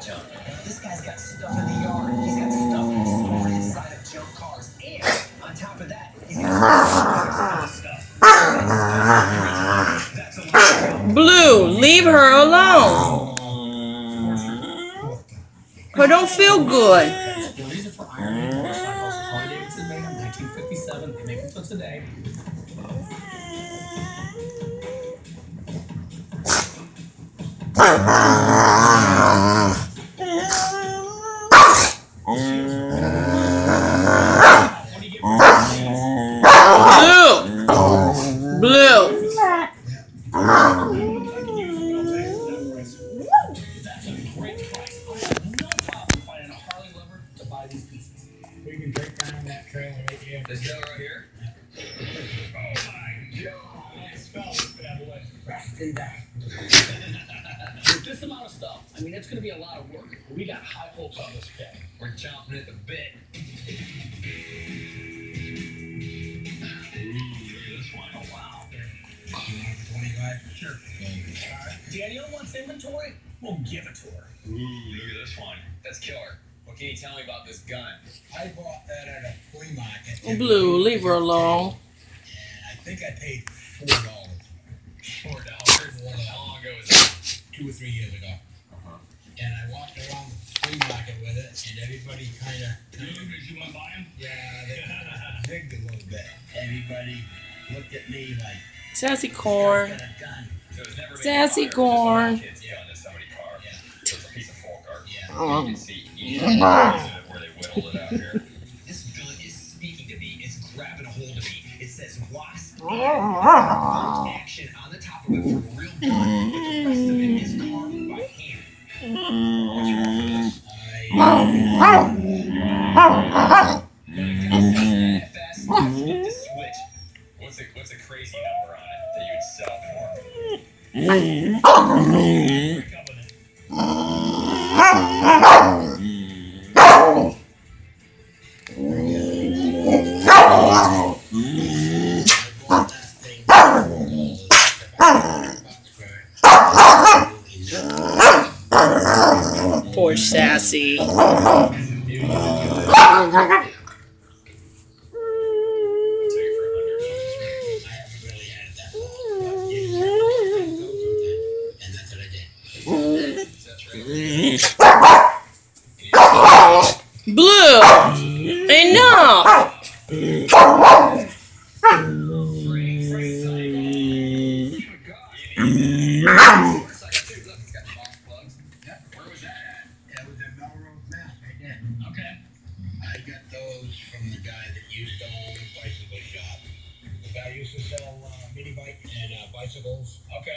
junk. This guy's got stuff in the yard. He's got stuff stored inside of junk cars. And on top of that, he's got stuff. Blue, leave her alone. Her don't feel good. These are for Iron Man motorcycles. Harley Davidson made them 1957. They make them till today. Blue. That's a great price. I have no problem finding a Harley lover to buy these pieces. We can break down that trailer right here. This guy right here? Oh my God! I smell this bad boy. And that. With this amount of stuff, I mean, it's going to be a lot of work. But we got high hopes on this pick. We're chomping at the bit. Oh, wow. You want it for 25? Sure. Danielle wants inventory? We'll give it to her. Ooh, look at this one. That's killer. What can you tell me about this gun? I bought that at a flea market. Blue, leave her alone. And I think I paid $4. $4. How long ago was that? 2 or 3 years ago. And I walked around the flea market with it, and everybody kind of... You want to buy them? Yeah, they zigged a little bit. Everybody looked at me like... Sassy corn. got a gun. So it was never Sassy made a fire, corn. it was just a kid's gun to somebody's car. Yeah. So it's a piece of folk art. Yeah. You can see each of where they whittled it out here. This gun is speaking to me. It's grabbing a hold of me. It says WASP. Action on the top of it for a real gun, but the rest of it is carved by hand. What's your offer for this? FS, flip the switch. What's a crazy number on it that you would sell for? Poor Sassy. I haven't really had it that long, but and that's what I did. Blue, enough. Where was that at? That was in Melrose, Mass, right there. Okay. I got those from the guy that used to own a bicycle shop. The guy used to sell mini bike and bicycles. Okay.